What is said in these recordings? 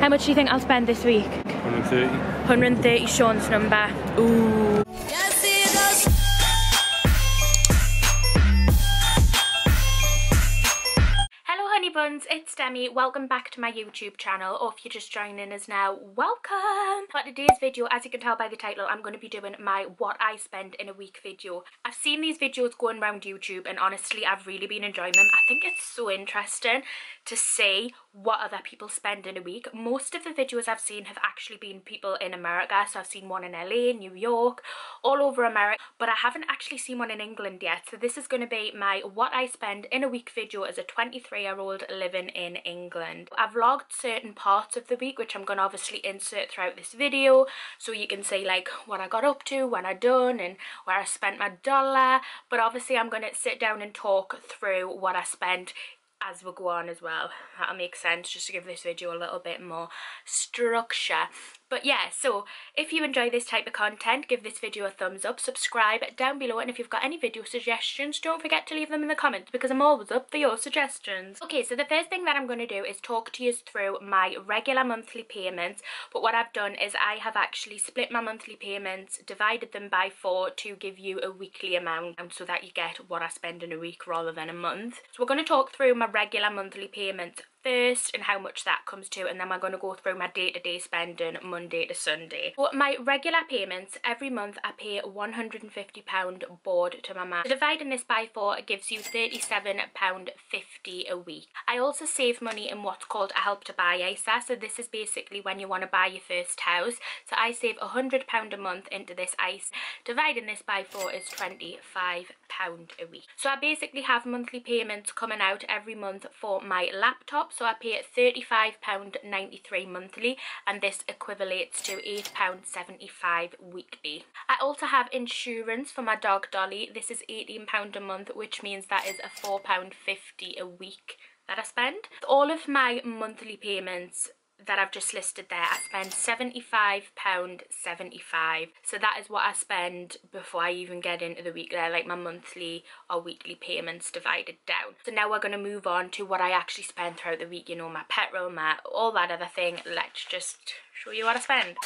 How much do you think I'll spend this week? 130. 130 Sean's number. Ooh. Honey buns, it's Demi. Welcome back to my YouTube channel, or if you're just joining us now, welcome. For today's video, as you can tell by the title, I'm going to be doing my what I spend in a week video. I've seen these videos going around YouTube and honestly I've really been enjoying them. I think it's so interesting to see what other people spend in a week. Most of the videos I've seen have actually been people in America, so I've seen one in LA, New York, all over America, but I haven't actually seen one in England yet. So this is going to be my what I spend in a week video as a 23-year-old living in England. I've vlogged certain parts of the week which I'm going to obviously insert throughout this video so you can see like what I got up to, when I done and where I spent my dollar, but obviously I'm going to sit down and talk through what I spent as we go on as well. That'll make sense, just to give this video a little bit more structure. But yeah, so if you enjoy this type of content, give this video a thumbs up, subscribe down below, and if you've got any video suggestions, don't forget to leave them in the comments because I'm always up for your suggestions. Okay, so the first thing that I'm going to do is talk to you through my regular monthly payments, but what I've done is I have actually split my monthly payments, divided them by 4 to give you a weekly amount so that you get what I spend in a week rather than a month. So we're going to talk through my regular monthly payments first and how much that comes to, and then we're going to go through my day-to-day spending Monday to Sunday. For my regular payments, every month I pay £150 board to my mum. Dividing this by 4 gives you £37.50 a week. I also save money in what's called a help to buy ISA, so this is basically when you want to buy your first house. So I save £100 a month into this ISA. Dividing this by 4 is £25 a week. So I basically have monthly payments coming out every month for my laptop. So I pay £35.93 monthly, and this equivalates to £8.75 weekly. I also have insurance for my dog Dolly. This is £18 a month, which means that is a £4.50 a week that I spend. All of my monthly payments that I've just listed there, I spend £75.75. So that is what I spend before I even get into the week there, like my monthly or weekly payments divided down. So now we're going to move on to what I actually spend throughout the week, you know, my petrol, my all that other thing. Let's just show you what I spend.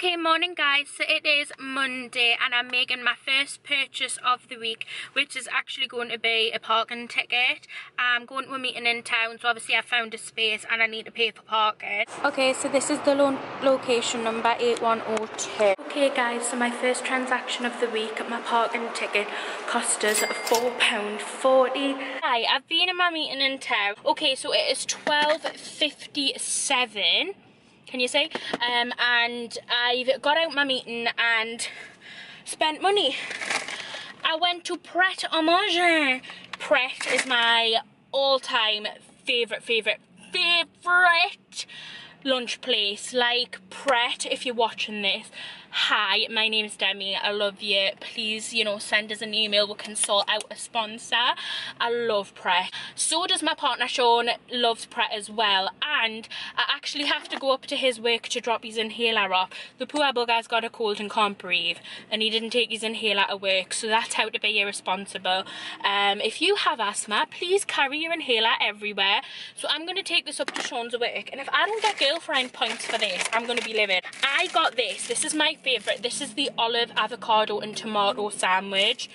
Okay, morning guys, so it is Monday and I'm making my first purchase of the week, which is actually going to be a parking ticket. I'm going to a meeting in town, so obviously I found a space and I need to pay for parking. Okay, so this is the location number 8102. Okay guys, so my first transaction of the week, my parking ticket cost us £4.40. Hi, I've been in my meeting in town. Okay, so it is 12:57. Can you see? And I've got out my meeting and spent money. I went to Pret a Manger. Pret is my all-time favourite lunch place. Like, Pret, if you're watching this, hi, my name's Demi, I love you. Please, you know, send us an email, we can sort out a sponsor. I love Pret. So does my partner Sean, loves Pret as well. And I actually have to go up to his work to drop his inhaler off. The poor bugger's got a cold and can't breathe, and he didn't take his inhaler to work, so that's how to be irresponsible. If you have asthma, please carry your inhaler everywhere. So I'm going to take this up to Sean's work, and if I don't get girlfriend points for this, I'm going to be livid. I got this. This is my favourite. This is the olive, avocado and tomato sandwich.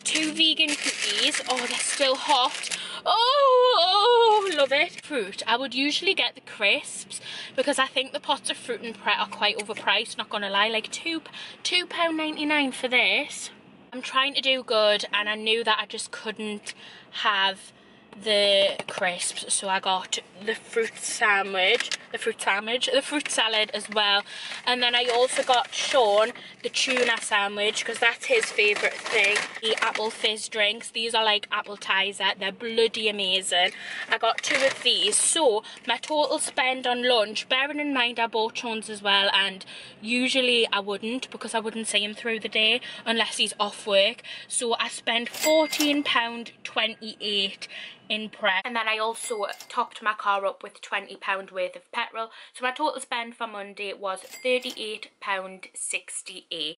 2 vegan cookies. Oh, they're still hot. Oh, love it. Fruit. I would usually get the crisps because I think the pots of fruit and Pret are quite overpriced, not gonna lie. Like £2.99 for this. I'm trying to do good and I knew that I just couldn't have the crisps, so I got the fruit salad as well, and then I also got Sean the tuna sandwich because that's his favourite thing. The apple fizz drinks, these are like appetizer, they're bloody amazing. I got 2 of these, so my total spend on lunch, bearing in mind I bought Sean's as well, and usually I wouldn't because I wouldn't see him through the day unless he's off work, so I spent £14.28 in Pret, and then I also topped my car up with £20 worth of petrol, so my total spend for Monday was £38.68.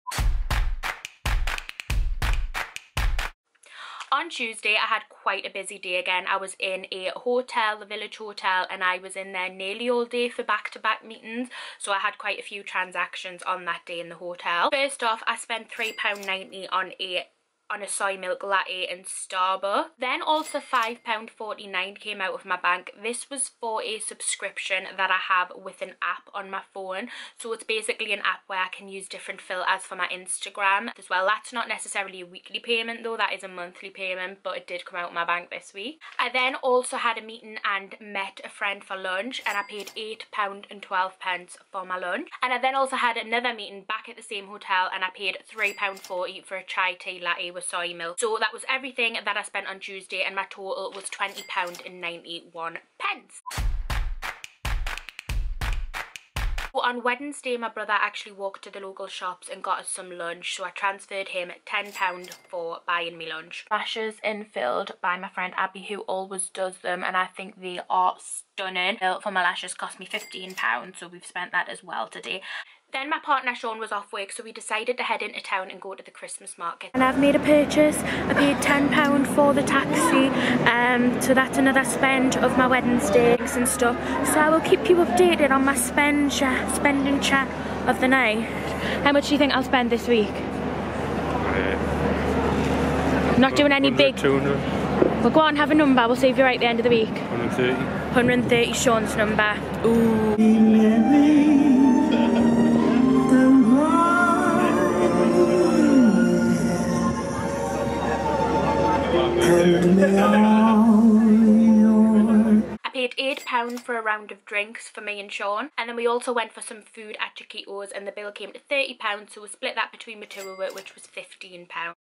On Tuesday, I had quite a busy day again. I was in a hotel, the Village Hotel, and I was in there nearly all day for back-to-back meetings. So I had quite a few transactions on that day in the hotel. First off, I spent £3.90 on a soy milk latte in Starbucks. Then also £5.49 came out of my bank. This was for a subscription that I have with an app on my phone. So it's basically an app where I can use different filters for my Instagram as well. That's not necessarily a weekly payment though, that is a monthly payment, but it did come out of my bank this week. I then also had a meeting and met a friend for lunch, and I paid £8.12 for my lunch. And I then also had another meeting back at the same hotel, and I paid £3.40 for a chai tea latte with soy milk. So that was everything that I spent on Tuesday, and my total was £20.91. So on Wednesday, my brother actually walked to the local shops and got us some lunch, so I transferred him £10 for buying me lunch. Lashes infilled by my friend Abby, who always does them, and I think they are stunning. For my lashes cost me £15, so we've spent that as well today. Then my partner Sean was off work, so we decided to head into town and go to the Christmas market. And I've made a purchase. I paid £10 for the taxi, so that's another spend of my Wednesday and stuff. So I will keep you updated on my spending chat of the night. How much do you think I'll spend this week? Not doing any big... 200. Well, go on, have a number. We'll see if you're right at the end of the week. 130. 130, Sean's number. Ooh. I paid £8 for a round of drinks for me and Sean, and then we also went for some food at Chiquitos, and the bill came to £30, so we split that between the two of it, which was £15.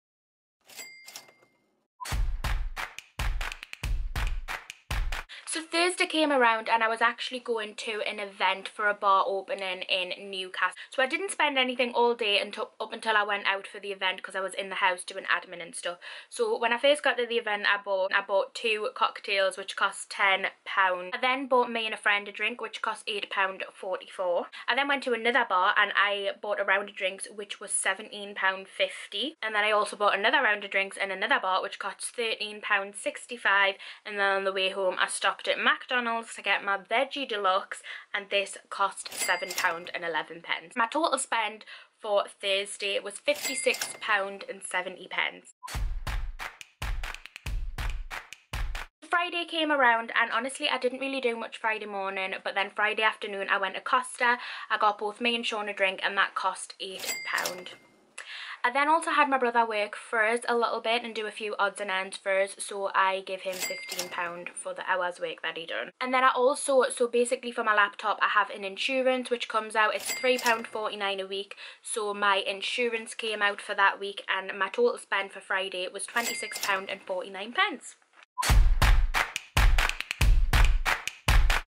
So Thursday came around and I was actually going to an event for a bar opening in Newcastle. So I didn't spend anything all day up until I went out for the event, because I was in the house doing admin and stuff. So when I first got to the event, I bought 2 cocktails which cost £10. I then bought me and a friend a drink which cost £8.44. I then went to another bar and I bought a round of drinks which was £17.50. And then I also bought another round of drinks in another bar which cost £13.65. And then on the way home I stopped at McDonald's to get my veggie deluxe, and this cost £7.11. My total spend for Thursday was £56.70. Friday came around, and honestly I didn't really do much Friday morning, but then Friday afternoon I went to Costa. I got both me and Sean a drink, and that cost £8. I then also had my brother work for us a little bit and do a few odds and ends for us, so I give him £15 for the hours work that he done. And then I also, so basically for my laptop, I have an insurance which comes out, it's £3.49 a week, so my insurance came out for that week, and my total spend for Friday was £26.49.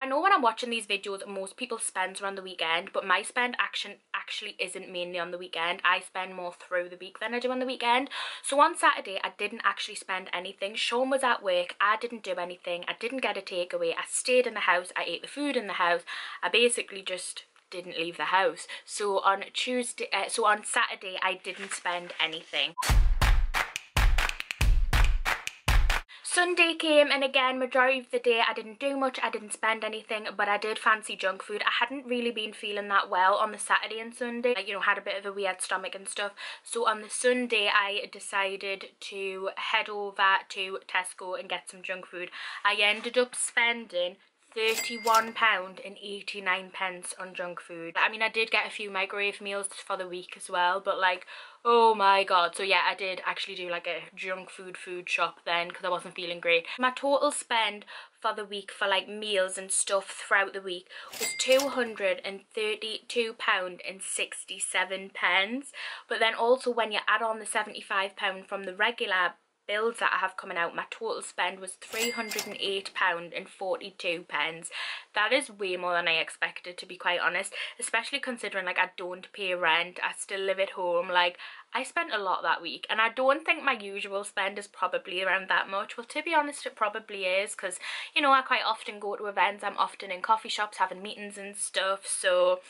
I know when I'm watching these videos, most people spend on the weekend, but my spend actually isn't mainly on the weekend. I spend more through the week than I do on the weekend. So on Saturday, I didn't actually spend anything. Sean was at work. I didn't do anything. I didn't get a takeaway. I stayed in the house. I ate the food in the house. I basically just didn't leave the house. So on Saturday, I didn't spend anything. Sunday came, and again, majority of the day I didn't do much, I didn't spend anything, but I did fancy junk food. I hadn't really been feeling that well on the Saturday and Sunday, like, you know, had a bit of a weird stomach and stuff. So on the Sunday I decided to head over to Tesco and get some junk food. I ended up spending £31.89 on junk food. I mean, I did get a few microwave meals for the week as well, but like, oh my god. So yeah, I did actually do like a junk food shop then, because I wasn't feeling great. My total spend for the week for like meals and stuff throughout the week was £232.67. But then also when you add on the £75 from the regular bills that I have coming out, my total spend was £308.42. That is way more than I expected, to be quite honest, especially considering like I don't pay rent, I still live at home. Like, I spent a lot that week, and I don't think my usual spend is probably around that much. Well, to be honest, it probably is, because, you know, I quite often go to events, I'm often in coffee shops having meetings and stuff. So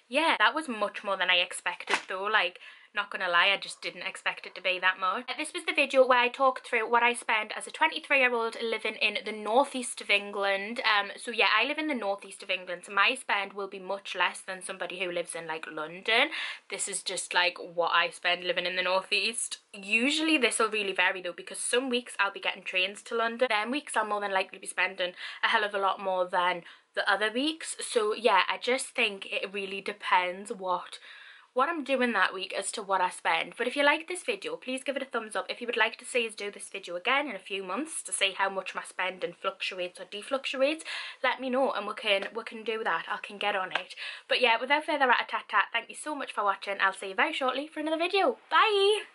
yeah, that was much more than I expected though. Like, Not gonna lie, I just didn't expect it to be that much. This was the video where I talked through what I spend as a 23-year-old living in the northeast of England. So yeah, I live in the northeast of England, so my spend will be much less than somebody who lives in like London. This is just like what I spend living in the northeast. Usually this will really vary though, because some weeks I'll be getting trains to London, then weeks I'll more than likely be spending a hell of a lot more than the other weeks. So yeah, I just think it really depends what I'm doing that week as to what I spend. But if you like this video, please give it a thumbs up. If you would like to see us do this video again in a few months to see how much my spending fluctuates or defluctuates, let me know and we can do that. I can get on it. But yeah, without further ado, thank you so much for watching. I'll see you very shortly for another video. Bye!